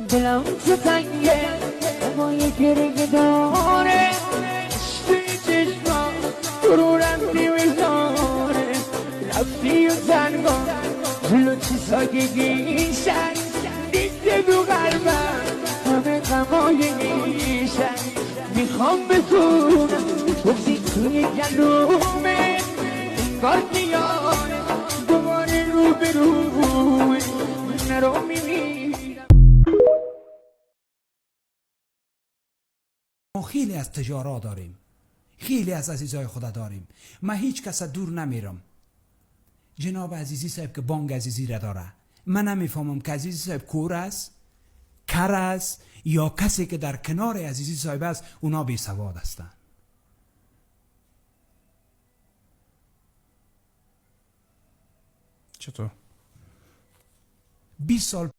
دلم چه تنگه اما یه گرگه داره توی چشما غرورم نمیذاره رفتی و تنگا جلو چیزا که گیشن دیده دو قلبم همه غمای میشن میخوام بتونم بگذی توی گلومه انگار دیاره دوباره رو به روی نرو میمیرم. ما خیلی از تجارا داریم، خیلی از عزیزای خدا داریم. من هیچ کس دور نمیرم. جناب عزیزی صاحب که بانگ عزیزی را داره، من نمیفهمم که عزیزی صاحب کور است، کر است، یا کسی که در کنار عزیزی صاحب است اونا بی سواد هستند. چطور؟ 20 سال